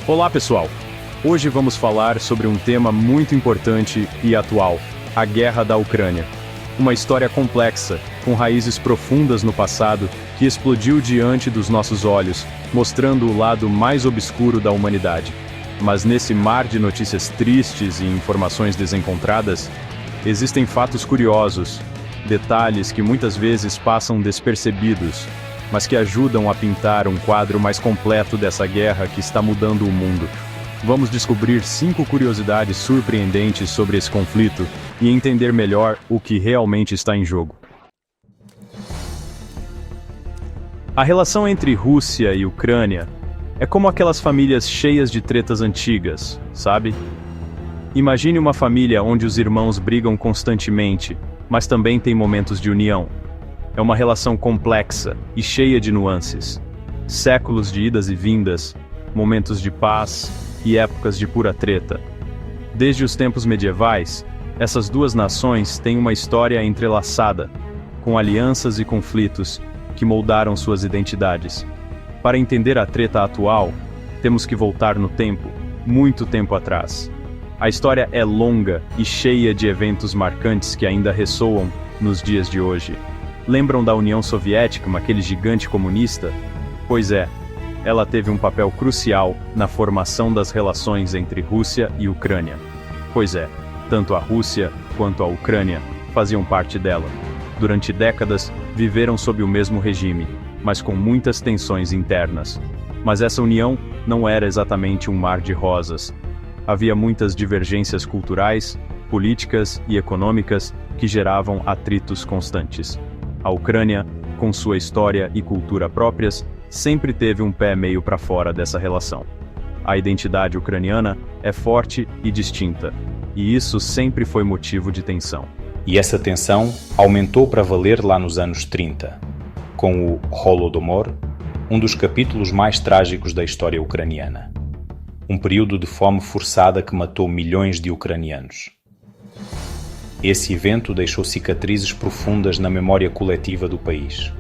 Olá pessoal! Hoje vamos falar sobre um tema muito importante e atual, a guerra da Ucrânia. Uma história complexa, com raízes profundas no passado, que explodiu diante dos nossos olhos, mostrando o lado mais obscuro da humanidade. Mas nesse mar de notícias tristes e informações desencontradas, existem fatos curiosos, detalhes que muitas vezes passam despercebidos, mas que ajudam a pintar um quadro mais completo dessa guerra que está mudando o mundo. Vamos descobrir 5 curiosidades surpreendentes sobre esse conflito e entender melhor o que realmente está em jogo. A relação entre Rússia e Ucrânia é como aquelas famílias cheias de tretas antigas, sabe? Imagine uma família onde os irmãos brigam constantemente, mas também tem momentos de união. É uma relação complexa e cheia de nuances. Séculos de idas e vindas, momentos de paz e épocas de pura treta. Desde os tempos medievais, essas duas nações têm uma história entrelaçada, com alianças e conflitos que moldaram suas identidades. Para entender a treta atual, temos que voltar no tempo, muito tempo atrás. A história é longa e cheia de eventos marcantes que ainda ressoam nos dias de hoje. Lembram da União Soviética, aquele gigante comunista? Pois é, ela teve um papel crucial na formação das relações entre Rússia e Ucrânia. Pois é, tanto a Rússia quanto a Ucrânia faziam parte dela. Durante décadas, viveram sob o mesmo regime, mas com muitas tensões internas. Mas essa união não era exatamente um mar de rosas. Havia muitas divergências culturais, políticas e econômicas que geravam atritos constantes. A Ucrânia, com sua história e cultura próprias, sempre teve um pé meio para fora dessa relação. A identidade ucraniana é forte e distinta, e isso sempre foi motivo de tensão. E essa tensão aumentou para valer lá nos anos 30, com o Holodomor, um dos capítulos mais trágicos da história ucraniana. Um período de fome forçada que matou milhões de ucranianos. Esse evento deixou cicatrizes profundas na memória coletiva do país.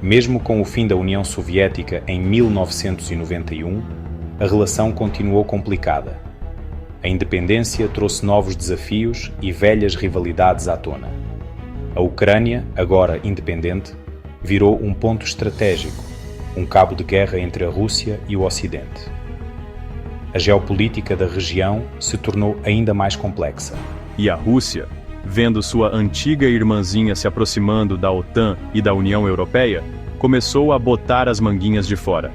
Mesmo com o fim da União Soviética em 1991, a relação continuou complicada. A independência trouxe novos desafios e velhas rivalidades à tona. A Ucrânia, agora independente, virou um ponto estratégico, um cabo de guerra entre a Rússia e o Ocidente. A geopolítica da região se tornou ainda mais complexa. E a Rússia, vendo sua antiga irmãzinha se aproximando da OTAN e da União Europeia, começou a botar as manguinhas de fora.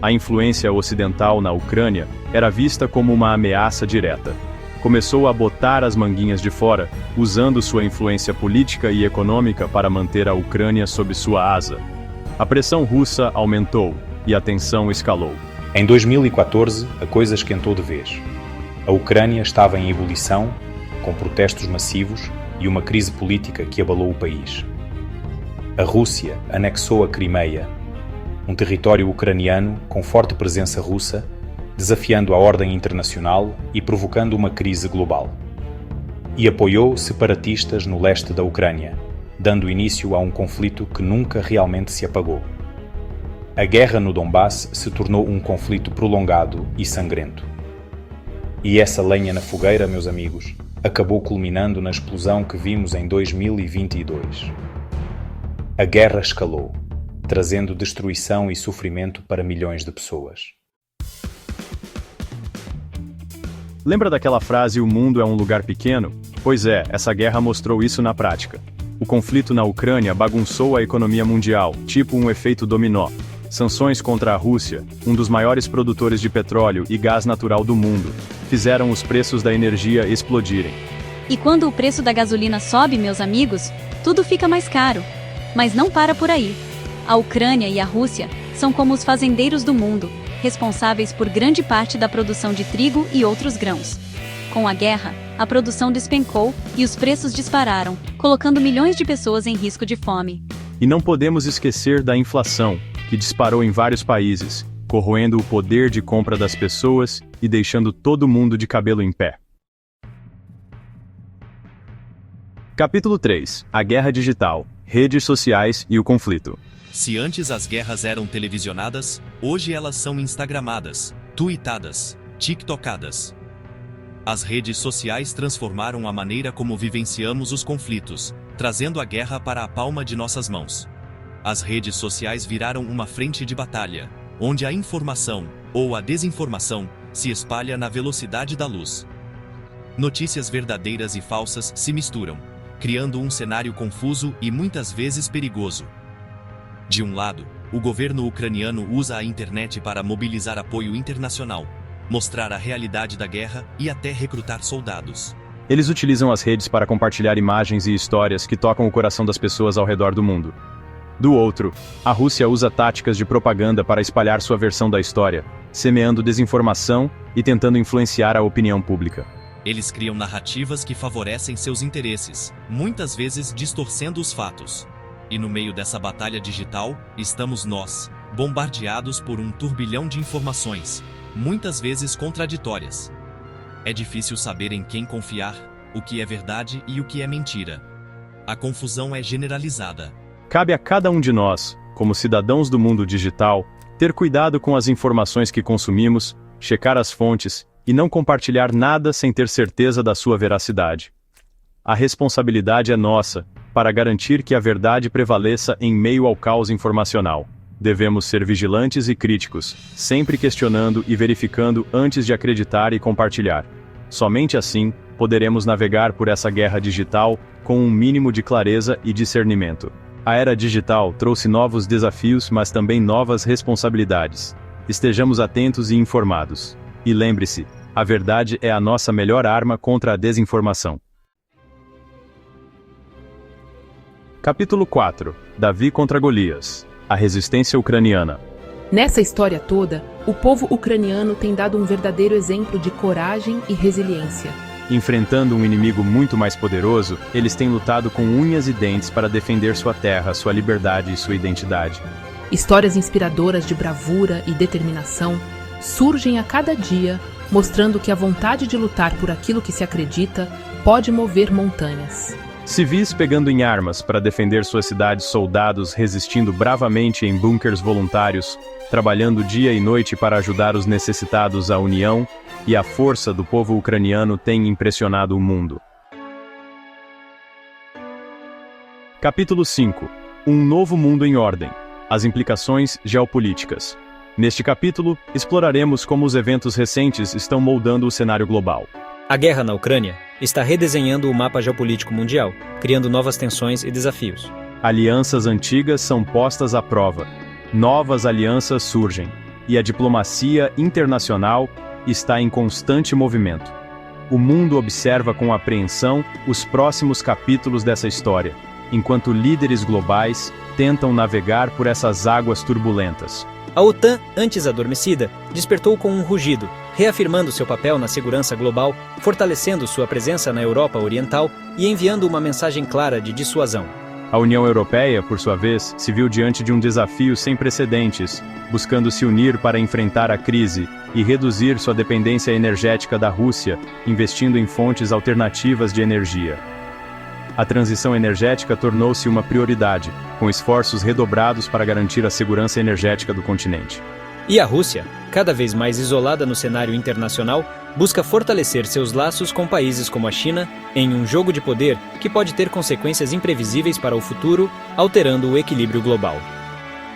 A influência ocidental na Ucrânia era vista como uma ameaça direta. Começou a botar as manguinhas de fora, usando sua influência política e econômica para manter a Ucrânia sob sua asa. A pressão russa aumentou e a tensão escalou. Em 2014, a coisa esquentou de vez. A Ucrânia estava em ebulição, com protestos massivos e uma crise política que abalou o país. A Rússia anexou a Crimeia, um território ucraniano com forte presença russa, desafiando a ordem internacional e provocando uma crise global. E apoiou separatistas no leste da Ucrânia, dando início a um conflito que nunca realmente se apagou. A guerra no Donbass se tornou um conflito prolongado e sangrento. E essa lenha na fogueira, meus amigos, acabou culminando na explosão que vimos em 2022. A guerra escalou, trazendo destruição e sofrimento para milhões de pessoas. Lembra daquela frase "o mundo é um lugar pequeno"? Pois é, essa guerra mostrou isso na prática. O conflito na Ucrânia bagunçou a economia mundial, tipo um efeito dominó. Sanções contra a Rússia, um dos maiores produtores de petróleo e gás natural do mundo, fizeram os preços da energia explodirem. E quando o preço da gasolina sobe, meus amigos, tudo fica mais caro. Mas não para por aí. A Ucrânia e a Rússia são como os fazendeiros do mundo, responsáveis por grande parte da produção de trigo e outros grãos. Com a guerra, a produção despencou e os preços dispararam, colocando milhões de pessoas em risco de fome. E não podemos esquecer da inflação, que disparou em vários países, corroendo o poder de compra das pessoas e deixando todo mundo de cabelo em pé. Capítulo 3. A Guerra Digital, Redes Sociais e o Conflito. Se antes as guerras eram televisionadas, hoje elas são instagramadas. Tuitadas, tiktokadas. As redes sociais transformaram a maneira como vivenciamos os conflitos, trazendo a guerra para a palma de nossas mãos. As redes sociais viraram uma frente de batalha, onde a informação, ou a desinformação, se espalha na velocidade da luz. Notícias verdadeiras e falsas se misturam, criando um cenário confuso e muitas vezes perigoso. De um lado, o governo ucraniano usa a internet para mobilizar apoio internacional, mostrar a realidade da guerra e até recrutar soldados. Eles utilizam as redes para compartilhar imagens e histórias que tocam o coração das pessoas ao redor do mundo. Do outro, a Rússia usa táticas de propaganda para espalhar sua versão da história, semeando desinformação e tentando influenciar a opinião pública. Eles criam narrativas que favorecem seus interesses, muitas vezes distorcendo os fatos. E no meio dessa batalha digital, estamos nós, bombardeados por um turbilhão de informações, muitas vezes contraditórias. É difícil saber em quem confiar, o que é verdade e o que é mentira. A confusão é generalizada. Cabe a cada um de nós, como cidadãos do mundo digital, ter cuidado com as informações que consumimos, checar as fontes e não compartilhar nada sem ter certeza da sua veracidade. A responsabilidade é nossa, para garantir que a verdade prevaleça em meio ao caos informacional. Devemos ser vigilantes e críticos, sempre questionando e verificando antes de acreditar e compartilhar. Somente assim, poderemos navegar por essa guerra digital com um mínimo de clareza e discernimento. A era digital trouxe novos desafios, mas também novas responsabilidades. Estejamos atentos e informados. E lembre-se, a verdade é a nossa melhor arma contra a desinformação. Capítulo 4. Davi contra Golias. A resistência ucraniana. Nessa história toda, o povo ucraniano tem dado um verdadeiro exemplo de coragem e resiliência. Enfrentando um inimigo muito mais poderoso, eles têm lutado com unhas e dentes para defender sua terra, sua liberdade e sua identidade. Histórias inspiradoras de bravura e determinação surgem a cada dia, mostrando que a vontade de lutar por aquilo que se acredita pode mover montanhas. Civis pegando em armas para defender suas cidades, soldados resistindo bravamente em bunkers voluntários, trabalhando dia e noite para ajudar os necessitados. A união e a força do povo ucraniano tem impressionado o mundo. Capítulo 5. Um novo mundo em ordem. As implicações geopolíticas. Neste capítulo, exploraremos como os eventos recentes estão moldando o cenário global. A guerra na Ucrânia está redesenhando o mapa geopolítico mundial, criando novas tensões e desafios. Alianças antigas são postas à prova. Novas alianças surgem, e a diplomacia internacional está em constante movimento. O mundo observa com apreensão os próximos capítulos dessa história, enquanto líderes globais tentam navegar por essas águas turbulentas. A OTAN, antes adormecida, despertou com um rugido, reafirmando seu papel na segurança global, fortalecendo sua presença na Europa Oriental e enviando uma mensagem clara de dissuasão. A União Europeia, por sua vez, se viu diante de um desafio sem precedentes, buscando se unir para enfrentar a crise e reduzir sua dependência energética da Rússia, investindo em fontes alternativas de energia. A transição energética tornou-se uma prioridade, com esforços redobrados para garantir a segurança energética do continente. E a Rússia, cada vez mais isolada no cenário internacional, busca fortalecer seus laços com países como a China, em um jogo de poder que pode ter consequências imprevisíveis para o futuro, alterando o equilíbrio global.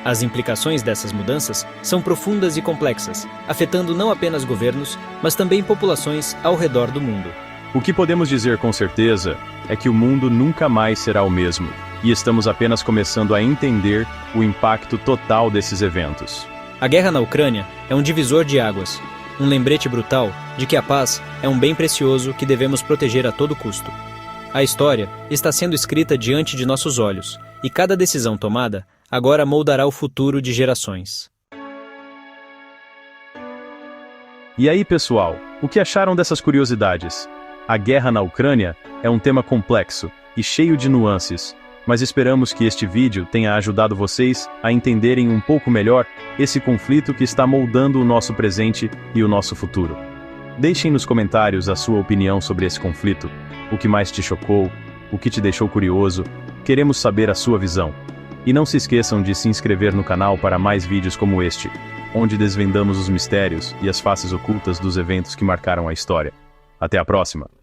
As implicações dessas mudanças são profundas e complexas, afetando não apenas governos, mas também populações ao redor do mundo. O que podemos dizer com certeza é que o mundo nunca mais será o mesmo, e estamos apenas começando a entender o impacto total desses eventos. A guerra na Ucrânia é um divisor de águas, um lembrete brutal de que a paz é um bem precioso que devemos proteger a todo custo. A história está sendo escrita diante de nossos olhos, e cada decisão tomada agora moldará o futuro de gerações. E aí, pessoal, o que acharam dessas curiosidades? A guerra na Ucrânia é um tema complexo e cheio de nuances, mas esperamos que este vídeo tenha ajudado vocês a entenderem um pouco melhor esse conflito que está moldando o nosso presente e o nosso futuro. Deixem nos comentários a sua opinião sobre esse conflito, o que mais te chocou, o que te deixou curioso, queremos saber a sua visão. E não se esqueçam de se inscrever no canal para mais vídeos como este, onde desvendamos os mistérios e as faces ocultas dos eventos que marcaram a história. Até a próxima!